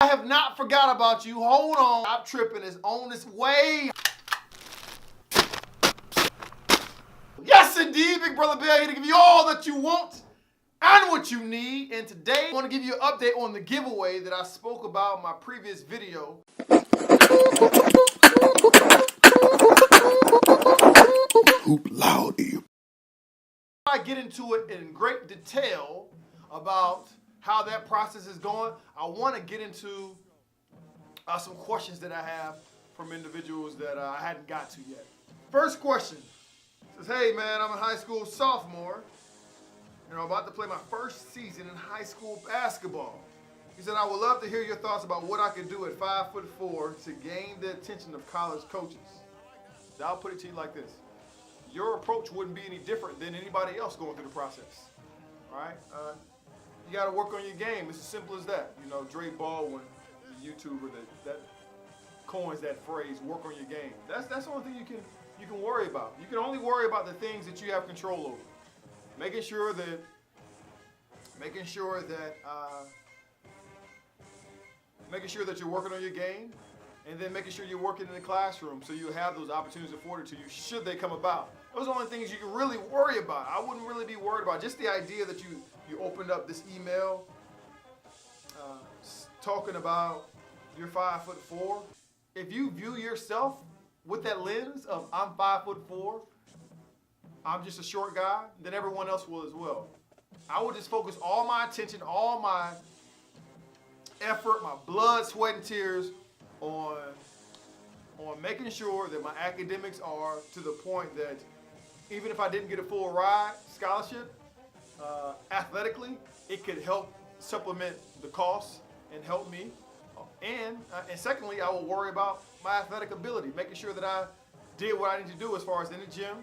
I have not forgot about you. Hold on. Stop tripping. It's on its way. Yes, indeed, Big Brother Bear here to give you all that you want and what you need. And today, I want to give you an update on the giveaway that I spoke about in my previous video. Hoop loud. I get into it in great detail about how that process is going. I want to get into some questions that I have from individuals that I hadn't got to yet. First question says, hey man, I'm a high school sophomore and I'm about to play my first season in high school basketball. He said, I would love to hear your thoughts about what I could do at 5'4" to gain the attention of college coaches. Now, I'll put it to you like this. Your approach wouldn't be any different than anybody else going through the process. All right? You got to work on your game. It's as simple as that. You know, Dre Baldwin, the YouTuber that coins that phrase, work on your game. That's the only thing you can worry about. You can only worry about the things that you have control over. Making sure that you're working on your game, and then making sure you're working in the classroom so you have those opportunities afforded to you should they come about. Those are the only things you can really worry about. I wouldn't really be worried about just the idea that you opened up this email talking about you're 5'4". If you view yourself with that lens of I'm 5'4", I'm just a short guy, then everyone else will as well. I would just focus all my attention, all my effort, my blood, sweat, and tears on making sure that my academics are to the point that even if I didn't get a full ride scholarship, athletically, it could help supplement the costs and help me. And secondly, I will worry about my athletic ability, making sure that I did what I need to do as far as in the gym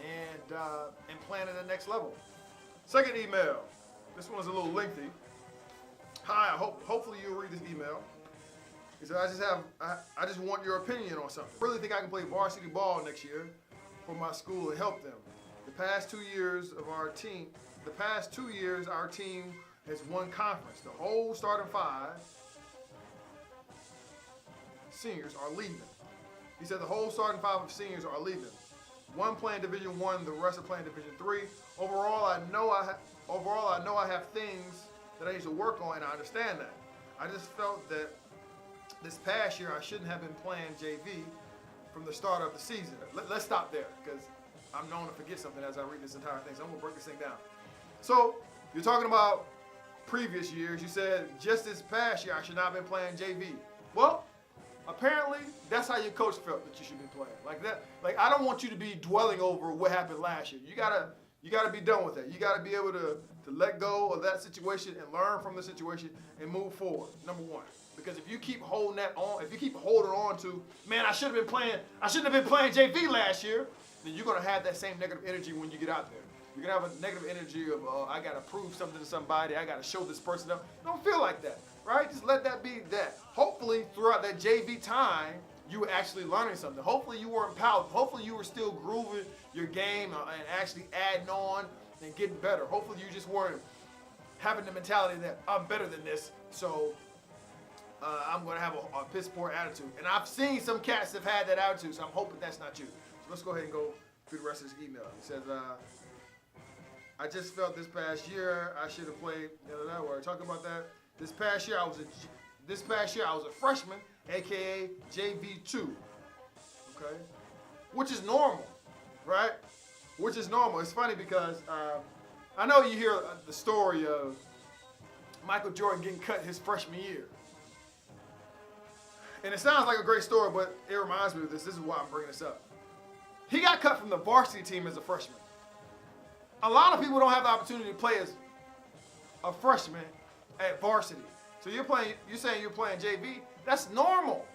and playing at the next level. Second email. This one is a little lengthy. Hi, hopefully you'll read this email. He said, I just want your opinion on something. I really think I can play varsity ball next year for my school and help them. The past 2 years, our team has won conference. The whole starting 5 seniors are leaving. He said the whole starting 5 of seniors are leaving. One playing Division 1, the rest are playing Division 3. Overall, I know I have things that I need to work on, and I understand that. I just felt that this past year I shouldn't have been playing JV from the start of the season. Let's stop there, because I'm known to forget something as I read this entire thing, so I'm going to break this thing down. So, you're talking about previous years. You said just this past year I should not have been playing JV. Well, apparently that's how your coach felt that you should be playing. Like that. Like, I don't want you to be dwelling over what happened last year. You gotta be done with that. You gotta be able to let go of that situation and learn from the situation and move forward. Number one. Because if you keep holding on to, man, I shouldn't have been playing JV last year, then you're gonna have that same negative energy when you get out there. You're gonna have a negative energy of, I gotta prove something to somebody, I gotta show this person up. Don't feel like that, right? Just let that be that. Hopefully, throughout that JV time, you were actually learning something. Hopefully you weren't pouting. Hopefully you were still grooving your game and actually adding on and getting better. Hopefully you just weren't having the mentality that I'm better than this, so I'm going to have a piss poor attitude. And I've seen some cats that have had that attitude, so I'm hoping that's not you. So let's go ahead and go through the rest of this email. He says, I just felt this past year I should have played. We're talking about that. This past year I was a freshman, aka JV2. Okay, which is normal, right? Which is normal. It's funny because I know you hear the story of Michael Jordan getting cut his freshman year. And it sounds like a great story, but it reminds me of this. This is why I'm bringing this up. He got cut from the varsity team as a freshman. A lot of people don't have the opportunity to play as a freshman at varsity. So you're saying you're playing JV. That's normal.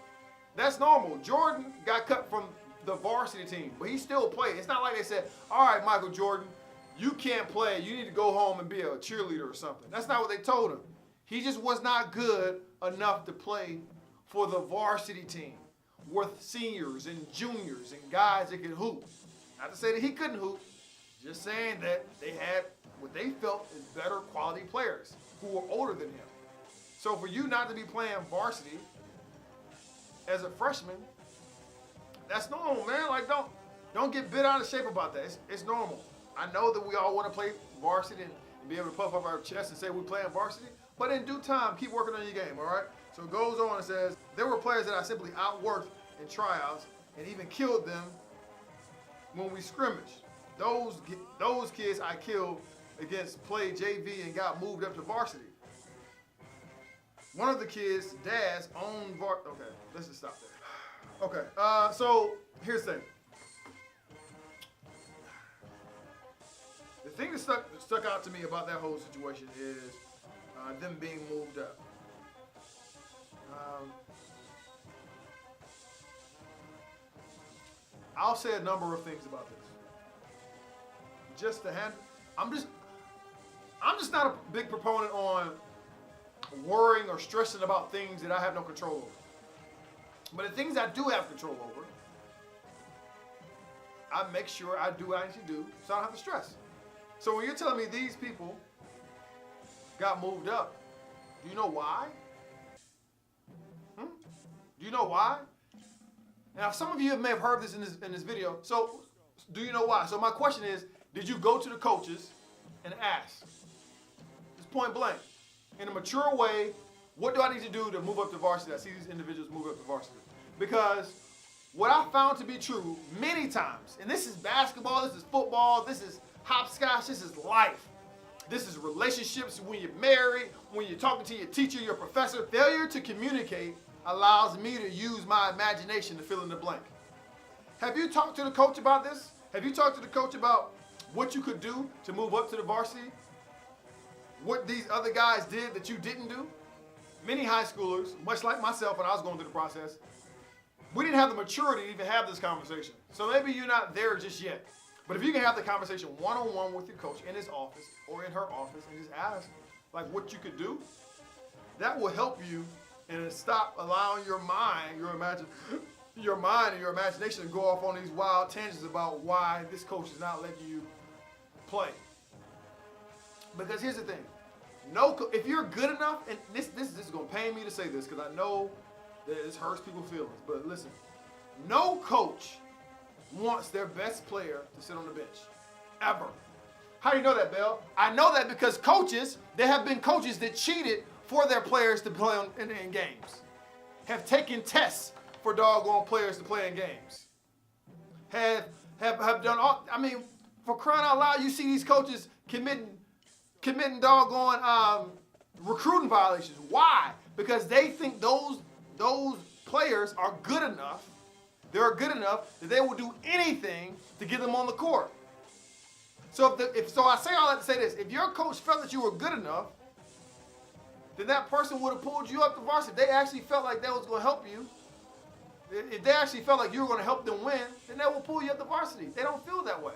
That's normal. Jordan got cut from the varsity team, but he still played. It's not like they said, all right, Michael Jordan, you can't play. You need to go home and be a cheerleader or something. That's not what they told him. He just was not good enough to play for the varsity team with seniors and juniors and guys that could hoop. Not to say that he couldn't hoop, just saying that they had what they felt is better quality players who were older than him. So for you not to be playing varsity as a freshman, that's normal, man. Like don't get bent out of shape about that. It's normal. I know that we all want to play varsity and be able to puff up our chest and say we're playing varsity, but in due time, keep working on your game, all right? So it goes on and says, there were players that I simply outworked in tryouts and even killed them when we scrimmaged. Those kids I killed against played JV and got moved up to varsity. One of the kids' dads owned okay, let's just stop there. Okay, so here's the thing. The thing that stuck out to me about that whole situation is them being moved up. I'll say a number of things about this. Just to handle, I'm just not a big proponent on worrying or stressing about things that I have no control over. But the things I do have control over, I make sure I do what I need to do so I don't have to stress. So when you're telling me these people got moved up, do you know why? Do you know why? Now, some of you may have heard this in this video. So, do you know why? So my question is, did you go to the coaches and ask? Just point blank. In a mature way, what do I need to do to move up to varsity? I see these individuals move up to varsity. Because what I found to be true many times, and this is basketball, this is football, this is hopscotch, this is life. This is relationships when you're married, when you're talking to your teacher, your professor. Failure to communicate allows me to use my imagination to fill in the blank. Have you talked to the coach about this? Have you talked to the coach about what you could do to move up to the varsity? What these other guys did that you didn't do? Many high schoolers, much like myself when I was going through the process, we didn't have the maturity to even have this conversation. So maybe you're not there just yet. But if you can have the conversation one-on-one with your coach in his office or in her office and just ask like what you could do, that will help you and stop allowing your mind and your imagination to go off on these wild tangents about why this coach is not letting you play. Because here's the thing, if you're good enough, and this is gonna pain me to say this because I know that this hurts people's feelings, but listen, no coach wants their best player to sit on the bench, ever. How do you know that, Bell? I know that because there have been coaches that cheated for their players to play in games, have taken tests for doggone players to play in games, have done all, I mean, for crying out loud, you see these coaches committing doggone recruiting violations. Why? Because they think those players are good enough, they're good enough that they will do anything to get them on the court. So so I say all that to say this, if your coach felt that you were good enough, then that person would have pulled you up to varsity. If they actually felt like that was going to help you, if they actually felt like you were going to help them win, then they will pull you up to varsity. They don't feel that way.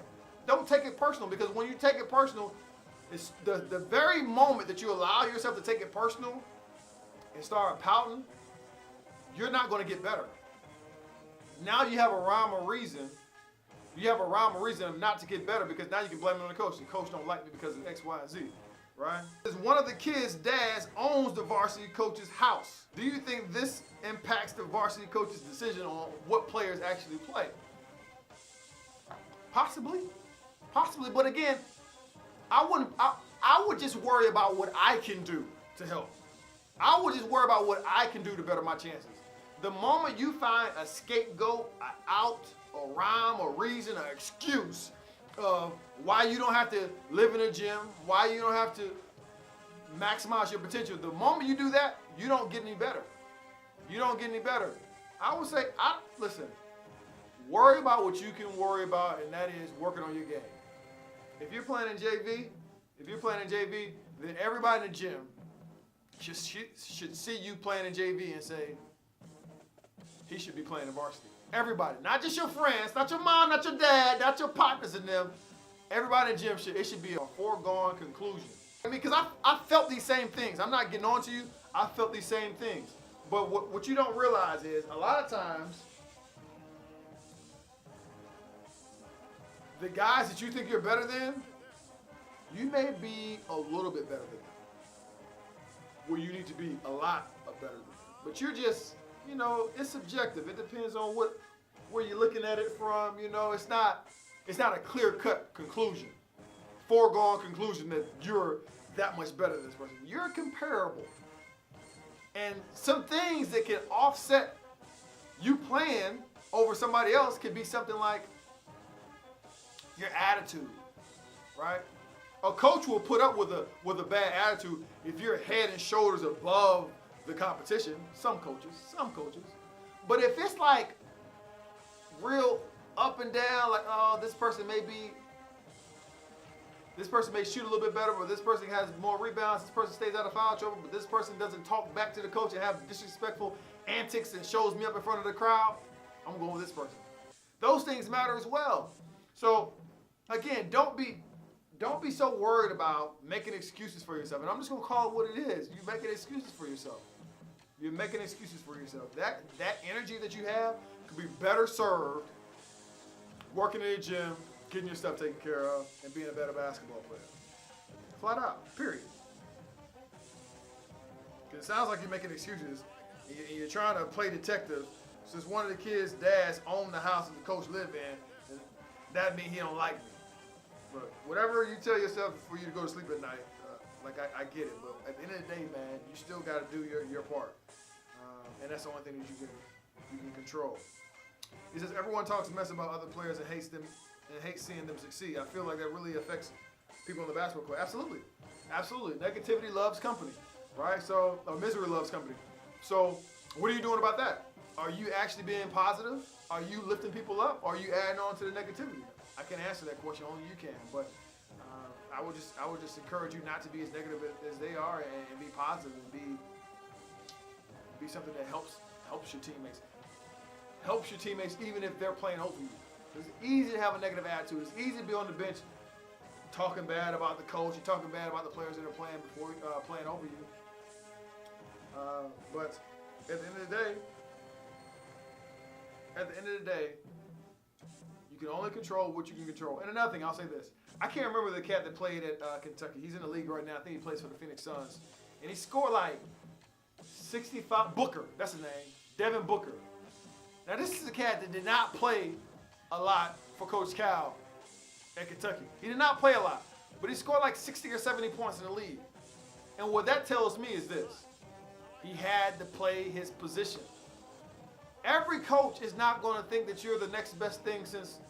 Don't take it personal, because when you take it personal, it's the very moment that you allow yourself to take it personal and start pouting, you're not going to get better. Now you have a rhyme or reason. You have a rhyme or reason not to get better, because now you can blame it on the coach. The coach don't like me because of X, Y, and Z, right? Because one of the kids' dads owns the varsity coach's house. Do you think this impacts the varsity coach's decision on what players actually play? Possibly. Possibly, but again, I would just worry about what I can do to help. I would just worry about what I can do to better my chances. The moment you find a scapegoat, an out, a rhyme, a reason, an excuse of why you don't have to live in a gym, why you don't have to maximize your potential, the moment you do that, you don't get any better. You don't get any better. I would say, listen, worry about what you can worry about, and that is working on your game. If you're playing in JV, then everybody in the gym should see you playing in JV and say, he should be playing in varsity. Everybody, not just your friends, not your mom, not your dad, not your partners and them. Everybody in the gym it should be a foregone conclusion. I mean, because I felt these same things. I'm not getting on to you. I felt these same things. But what you don't realize is a lot of times, the guys that you think you're better than, you may be a little bit better than them. where you need to be a lot better than them. But you're just, it's subjective. It depends on where you're looking at it from. It's not a clear-cut conclusion, foregone conclusion that you're that much better than this person. You're comparable. And some things that can offset you playing over somebody else could be something like your attitude, right? A coach will put up with a bad attitude if you're head and shoulders above the competition. Some coaches. But if it's like real up and down, like, oh, this person may shoot a little bit better, but this person has more rebounds, this person stays out of foul trouble, but this person doesn't talk back to the coach and have disrespectful antics and shows me up in front of the crowd, I'm going with this person. Those things matter as well. So, again, don't be so worried about making excuses for yourself. And I'm just going to call it what it is. You're making excuses for yourself. You're making excuses for yourself. That energy that you have could be better served working in the gym, getting your stuff taken care of, and being a better basketball player. Flat out, period. Because it sounds like you're making excuses, and you're trying to play detective since one of the kids' dads owned the house that the coach lived in, and that means he don't like me. But whatever you tell yourself for you to go to sleep at night, I get it. But at the end of the day, man, you still got to do your part. And that's the only thing that you can control. He says, everyone talks mess about other players and hates seeing them succeed. I feel like that really affects people on the basketball court. Absolutely. Negativity loves company, right? So, misery loves company. So, what are you doing about that? Are you actually being positive? Are you lifting people up? Or are you adding on to the negativity? I can answer that question, only you can. But I would just encourage you not to be as negative as they are, and be positive, and be something that helps your teammates. Helps your teammates even if they're playing over you. It's easy to have a negative attitude. It's easy to be on the bench talking bad about the coach, you're talking bad about the players that are playing before playing over you. But at the end of the day, you can only control what you can control. And another thing, I'll say this. I can't remember the cat that played at Kentucky. He's in the league right now. I think he plays for the Phoenix Suns. And he scored like 65. Booker, that's his name. Devin Booker. Now, this is a cat that did not play a lot for Coach Cal at Kentucky. He did not play a lot, but he scored like 60 or 70 points in the league. And what that tells me is this. He had to play his position. Every coach is not going to think that you're the next best thing since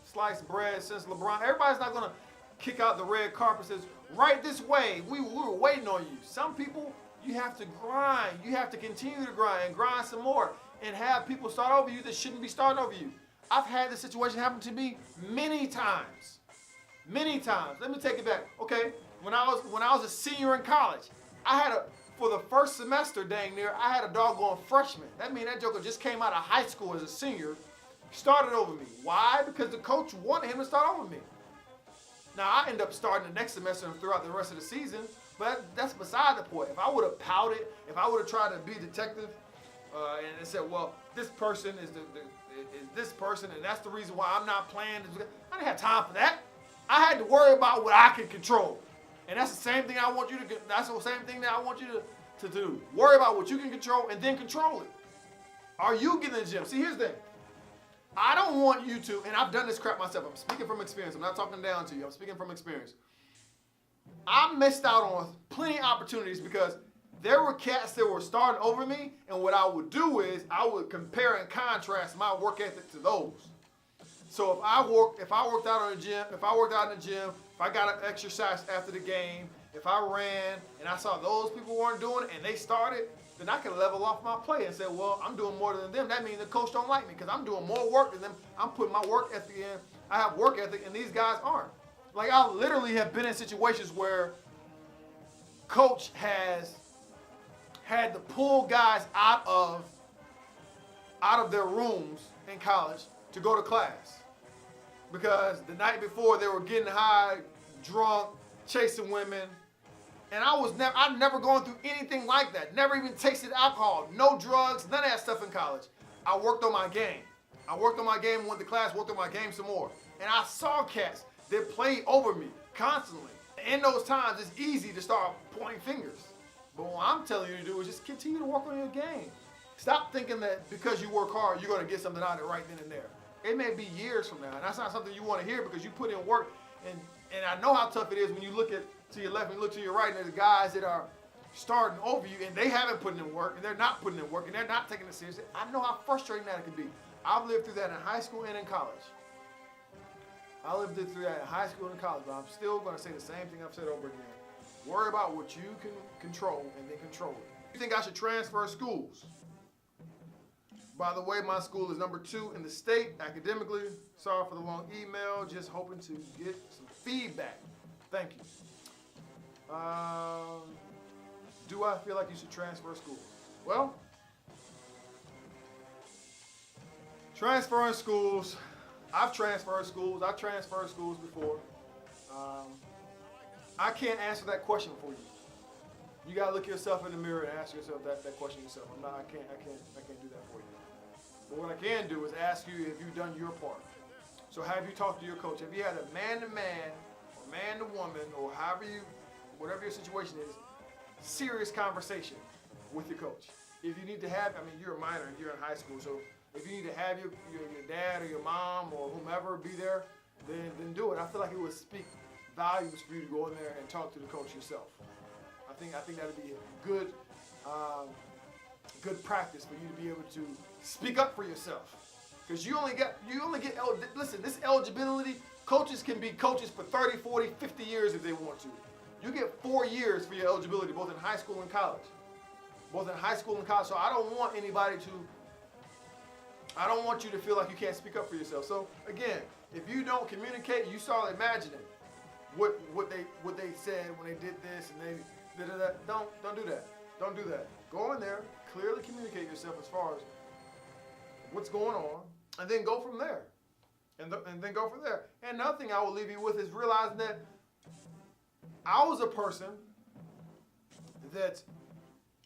sliced bread, since LeBron. Everybody's not going to kick out the red carpet and says, right this way, we were waiting on you. Some people, you have to grind. You have to continue to grind and grind some more and have people start over you that shouldn't be starting over you. I've had this situation happen to me many times. Many times. Let me take it back. Okay, when I was a senior in college, for the first semester, dang near, I had a doggone freshman. That means that joker just came out of high school as a senior, started over me. Why? Because the coach wanted him to start over me. Now, I ended up starting the next semester and throughout the rest of the season, but that's beside the point. If I would have pouted, if I would have tried to be a detective and said, well, this person is this person, and that's the reason why I'm not playing, I didn't have time for that. I had to worry about what I could control. And that's the same thing I want you to. That's the same thing that I want you to do. Worry about what you can control and then control it. Are you getting in the gym? See, here's the thing. I don't want you to, and I've done this crap myself. I'm speaking from experience. I'm not talking down to you. I'm speaking from experience. I missed out on plenty of opportunities because there were cats that were starting over me, and what I would do is I would compare and contrast my work ethic to those. So if I worked out in the gym, if I got an exercise after the game, if I ran and I saw those people weren't doing it and they started, then I can level off my play and say, well, I'm doing more than them. That means the coach don't like me because I'm doing more work than them. I'm putting my work ethic in. I have work ethic and these guys aren't. Like, I literally have been in situations where coach has had to pull guys out of their rooms in college to go to class. Because the night before they were getting high, drunk, chasing women. And I've never gone through anything like that. Never even tasted alcohol, no drugs, none of that stuff in college. I worked on my game. Went to class, worked on my game some more. And I saw cats that played over me constantly. In those times, it's easy to start pointing fingers. But what I'm telling you to do is just continue to work on your game. Stop thinking that because you work hard, you're going to get something out of it right then and there. It may be years from now, and that's not something you want to hear because you put in work. And I know how tough it is when you look to your left and look to your right, and there's guys that are starting over you, and they haven't put in work, and they're not putting in work, and they're not taking it seriously. I know how frustrating that can be. I've lived through that in high school and in college. I lived through that in high school and college, but I'm still going to say the same thing I've said over again. Worry about what you can control and then control it. You think I should transfer schools? By the way, my school is number 2 in the state academically. Sorry for the long email, just hoping to get some feedback. Thank you. Do I feel like you should transfer schools? Well, transferring schools, I've transferred schools. I've transferred schools before. I can't answer that question for you. You gotta look yourself in the mirror and ask yourself that question yourself. I can't do that for you. But what I can do is ask you if you've done your part. So have you talked to your coach? Have you had a man-to-man or man-to-woman or whatever your situation is, serious conversation with your coach? If you need to have, you're a minor, you're in high school, so if you need to have your dad or your mom or whomever be there, then do it. I feel like it would speak volumes for you to go in there and talk to the coach yourself. I think that would be a good practice for you to be able to speak up for yourself. Because you only get listen, this eligibility, coaches can be coaches for 30, 40, 50 years if they want to. You get 4 years for your eligibility, both in high school and college. So I don't want you to feel like you can't speak up for yourself. So again, if you don't communicate, you start imagining what they said when they did this and they did that. Don't do that. Don't do that. Go in there, clearly communicate yourself as far as what's going on, and then go from there. And then go from there. And another thing I will leave you with is realizing that I was a person that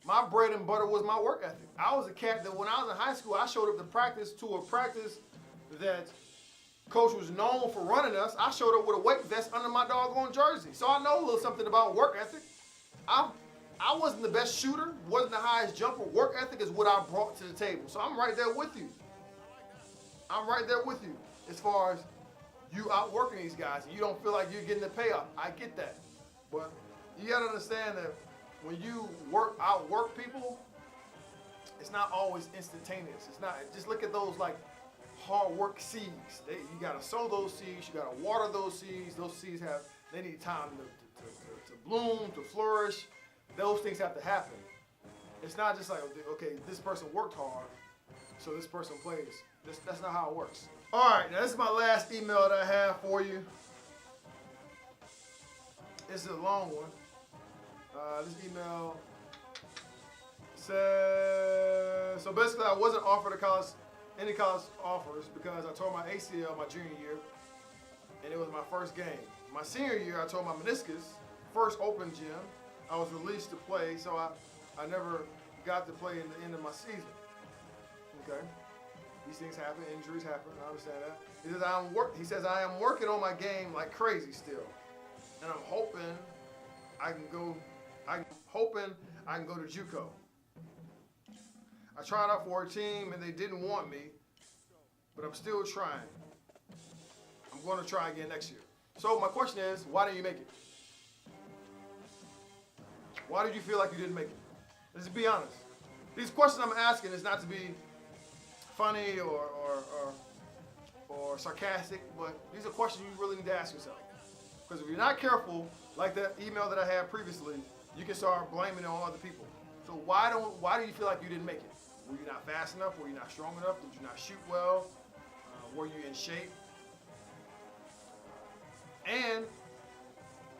my bread and butter was my work ethic. I was a cat that when I was in high school, I showed up to a practice that coach was known for running us. I showed up with a weight vest under my doggone jersey. So I know a little something about work ethic. I wasn't the best shooter, wasn't the highest jumper. Work ethic is what I brought to the table. So I'm right there with you. As far as you outworking these guys and you don't feel like you're getting the payoff. I get that. But you gotta understand that when you outwork people, it's not always instantaneous. It's not. Just look at those like hard work seeds. You gotta sow those seeds. You gotta water those seeds. Those seeds they need time to bloom, to flourish. Those things have to happen. It's not just like, okay, this person worked hard, so this person plays. That's not how it works. All right, now this is my last email that I have for you. This is a long one. This email says, so basically I wasn't offered any college offers because I tore my ACL my junior year, and it was my first game. My senior year, I tore my meniscus, first open gym. I was released to play, so I never got to play in the end of my season. Okay, these things happen, injuries happen. I understand that. He says I am working on my game like crazy still, and I'm hoping I can go to JUCO. I tried out for a team and they didn't want me, but I'm still trying. I'm going to try again next year. So my question is, why didn't you make it? Why did you feel like you didn't make it? Let's be honest. These questions I'm asking is not to be funny or sarcastic, but these are questions you really need to ask yourself. Because if you're not careful, like that email that I had previously, you can start blaming it on other people. So why do you feel like you didn't make it? Were you not fast enough? Were you not strong enough? Did you not shoot well? Were you in shape? And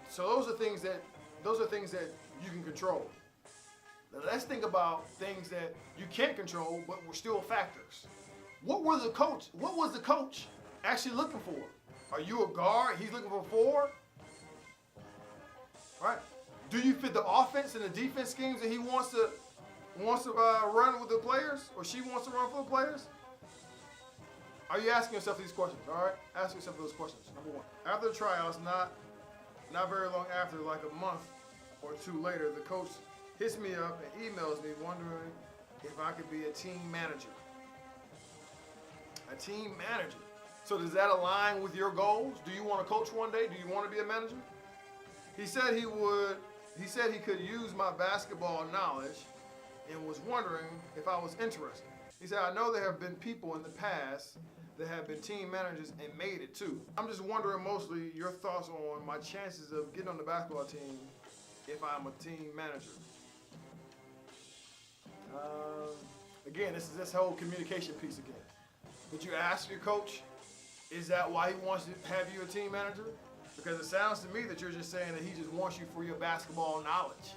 so those are things that you can control. Now let's think about things that you can't control, but were still factors. What was the coach actually looking for? Are you a guard? He's looking for a forward? Right? Do you fit the offense and the defense schemes that he wants to run with the players, or she wants to run for the players? Are you asking yourself these questions? All right, ask yourself those questions. Number one. After the tryouts, not very long after, like a month or two later, the coach hits me up and emails me wondering if I could be a team manager. A team manager. So does that align with your goals? Do you want to coach one day? Do you want to be a manager? He said he would. He said he could use my basketball knowledge and was wondering if I was interested. He said, I know there have been people in the past that have been team managers and made it too. I'm just wondering mostly your thoughts on my chances of getting on the basketball team if I'm a team manager. Again, this is this whole communication piece again. Did you ask your coach, is that why he wants to have you a team manager? Because it sounds to me that you're just saying that he just wants you for your basketball knowledge,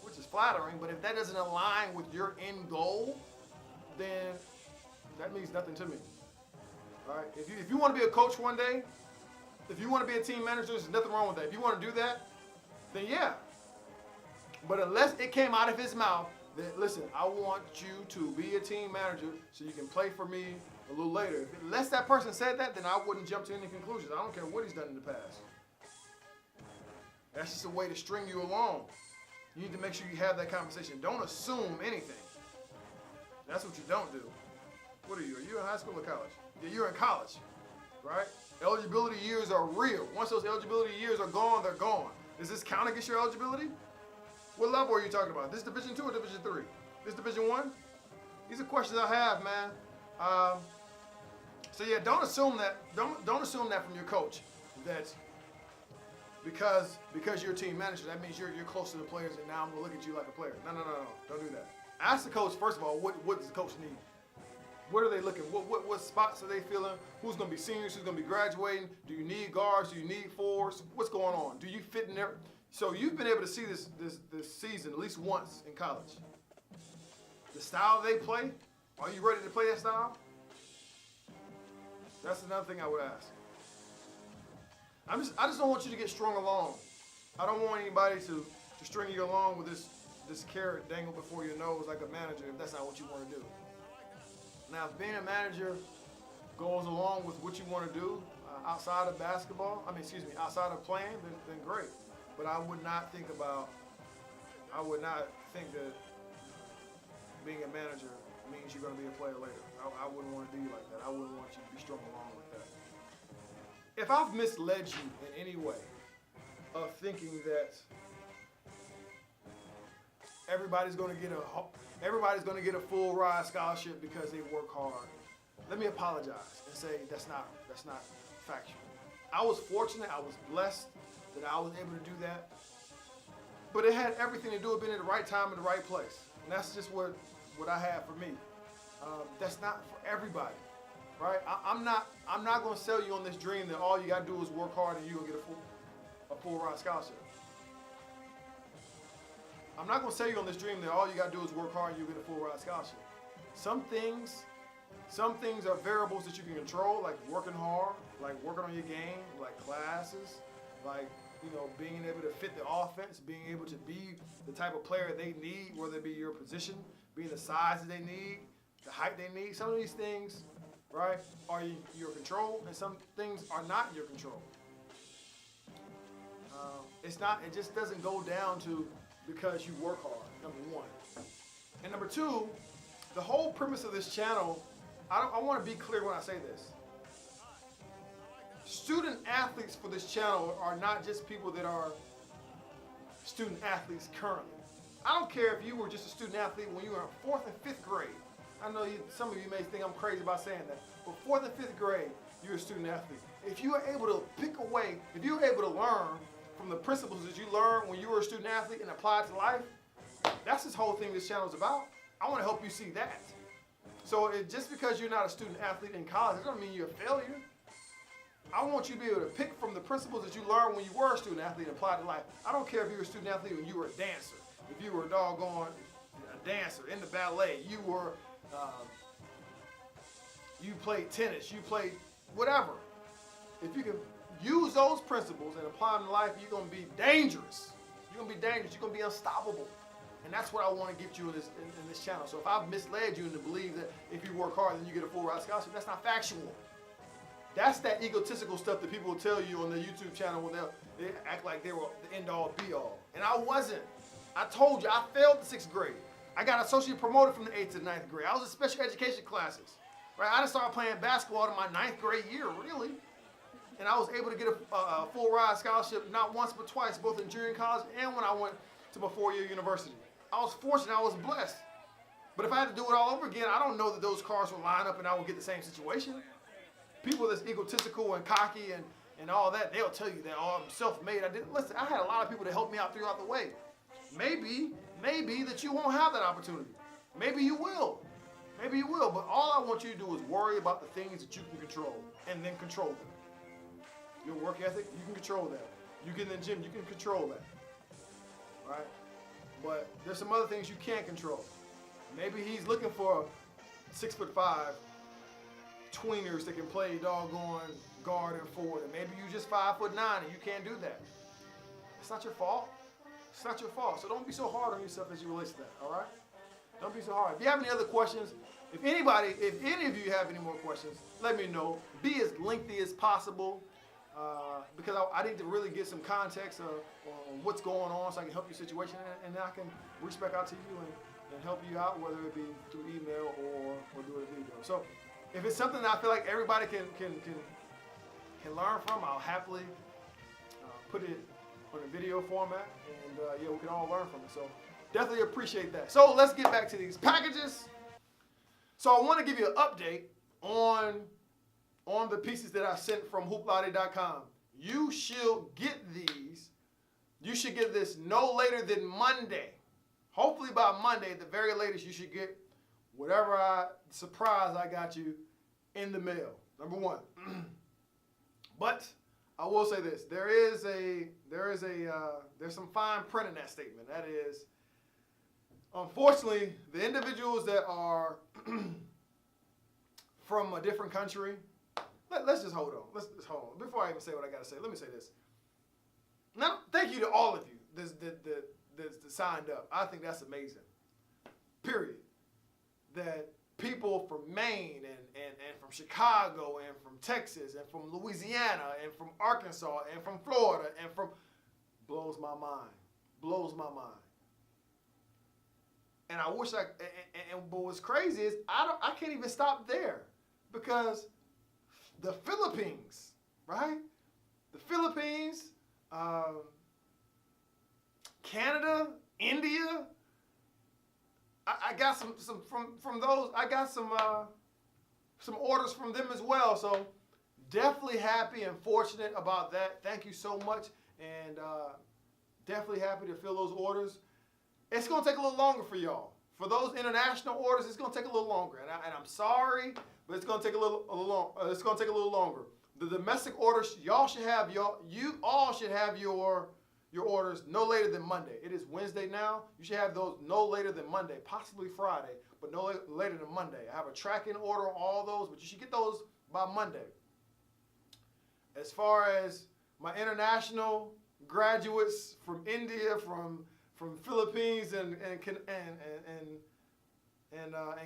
which is flattering, but if that doesn't align with your end goal, then that means nothing to me. All right? If you want to be a coach one day, if you want to be a team manager, there's nothing wrong with that. If you want to do that, then yeah. But unless it came out of his mouth that, listen, I want you to be a team manager so you can play for me a little later. Unless that person said that, then I wouldn't jump to any conclusions. I don't care what he's done in the past. That's just a way to string you along. You need to make sure you have that conversation. Don't assume anything. That's what you don't do. What are you? Are you in high school or college? Yeah, you're in college, right? Eligibility years are real. Once those eligibility years are gone, they're gone. Does this count against your eligibility? What level are you talking about? This Division 2 or Division 3? This Division 1? These are questions I have, man. So yeah, don't assume that. Don't assume that from your coach that because you're a team manager, that means you're close to the players and now I'm gonna look at you like a player. No. Don't do that. Ask the coach first of all, what does the coach need? What are they looking? What spots are they feeling? Who's gonna be seniors? Who's gonna be graduating? Do you need guards? Do you need fours? What's going on? Do you fit in there? So you've been able to see this season at least once in college. The style they play, are you ready to play that style? That's another thing I would ask. I just don't want you to get strung along. I don't want anybody to string you along with this carrot dangled before your nose like a manager if that's not what you want to do. Now, if being a manager goes along with what you want to do outside of basketball, outside of playing, then great. But I would not think that being a manager means you're going to be a player later. I wouldn't want to do you like that. I wouldn't want you to be strung along with that. If I've misled you in any way of thinking that everybody's going to get a full ride scholarship because they work hard, let me apologize and say that's not factual. I was fortunate, I was blessed that I was able to do that, but it had everything to do with being at the right time in the right place, and that's just what I have for me. That's not for everybody, right? I'm not going to sell you on this dream that all you got to do is work hard and you're going to get a full ride scholarship. I'm not going to sell you on this dream that all you got to do is work hard and you get a full ride scholarship. Some things are variables that you can control, like working hard, like working on your game, like classes, like, being able to fit the offense, being able to be the type of player they need, whether it be your position, being the size that they need, the height they need. Some of these things, right, are in your control, and some things are not in your control. It just doesn't go down to because you work hard, number one. And number two, the whole premise of this channel, I want to be clear when I say this. Student athletes for this channel are not just people that are student athletes currently. I don't care if you were just a student athlete when you were in 4th and 5th grade. I know some of you may think I'm crazy about saying that, but 4th and 5th grade, you're a student athlete. If you are able to pick away, if you're able to learn from the principles that you learned when you were a student athlete and apply it to life, that's this whole thing this channel is about. I want to help you see that. So just because you're not a student athlete in college, it doesn't mean you're a failure. I want you to be able to pick from the principles that you learned when you were a student athlete and apply it to life. I don't care if you were a student athlete when you were a dancer. If you were a doggone dancer in the ballet, you played tennis, you played whatever. If you can use those principles and apply them to life, you're going to be dangerous. You're going to be dangerous. You're going to be unstoppable. And that's what I want to get you in this channel. So if I've misled you into believe that if you work hard, then you get a full ride scholarship, that's not factual. That's that egotistical stuff that people will tell you on their YouTube channel when they act like they were the end all be all. And I wasn't. I told you, I failed the 6th grade. I got associate promoted from the 8th to the 9th grade. I was in special education classes. Right? I just started playing basketball in my 9th grade year, really. And I was able to get a full ride scholarship not once but twice, both in junior college and when I went to my 4-year university. I was fortunate, I was blessed. But if I had to do it all over again, I don't know that those cars would line up and I would get the same situation. People that's egotistical and cocky and all that, they'll tell you that, oh, I'm self-made. I didn't listen. I had a lot of people that helped me out throughout the way. Maybe that you won't have that opportunity. Maybe you will. Maybe you will. But all I want you to do is worry about the things that you can control and then control them. Your work ethic, you can control that. You get in the gym, you can control that. Right? But there's some other things you can't control. Maybe he's looking for 6'5" tweeners that can play doggone guard and forward. And maybe you just 5'9" and you can't do that. It's not your fault. It's not your fault. So don't be so hard on yourself as you relate to that, all right? Don't be so hard. If you have any other questions, if any of you have any more questions, let me know. Be as lengthy as possible because I need to really get some context on what's going on so I can help your situation and then I can reach back out to you and help you out, whether it be through email or do a video. So if it's something that I feel like everybody can learn from, I'll happily put it on a video format, and yeah, we can all learn from it. So definitely appreciate that. So let's get back to these packages. So I want to give you an update on the pieces that I sent from hooplaude.com. You should get these. You should get this no later than Monday. Hopefully by Monday, at the very latest, you should get whatever surprise I got you in the mail. Number one. But I will say this: there's some fine print in that statement. That is, unfortunately, the individuals that are from a different country. Let's just hold on. Let's just hold on. Before I even say what I got to say, let me say this. Now, thank you to all of you that signed up. I think that's amazing. Period. That people from Maine and from Chicago and from Texas and from Louisiana and from Arkansas and from Florida and from blows my mind. Blows my mind. And I wish but what's crazy is I can't even stop there because the Philippines, right? The Philippines, Canada, India. I got some from those. I got some orders from them as well. So definitely happy and fortunate about that. Thank you so much, and definitely happy to fill those orders. It's gonna take a little longer for y'all. For those international orders, it's gonna take a little longer, and I'm sorry, but it's gonna take a little longer. The domestic orders, you all should have your orders no later than Monday. It is Wednesday now. You should have those no later than Monday, possibly Friday, but no later than Monday. I have a tracking order on all those, but you should get those by Monday. As far as my international graduates from India, from Philippines and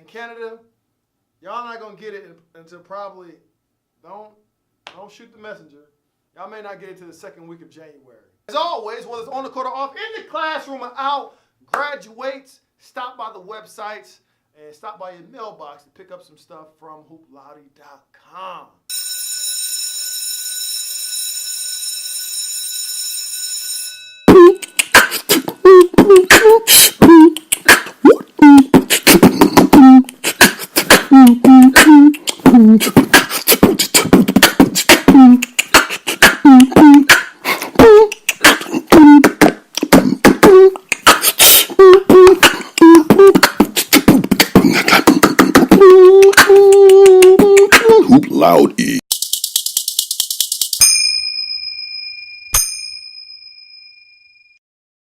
Canada, y'all not gonna get it until probably don't shoot the messenger. Y'all may not get it to the second week of January. As always, whether it's on the court or off, in the classroom or out, graduates, stop by the websites and stop by your mailbox to pick up some stuff from hooplaude.com. Hoop Loud.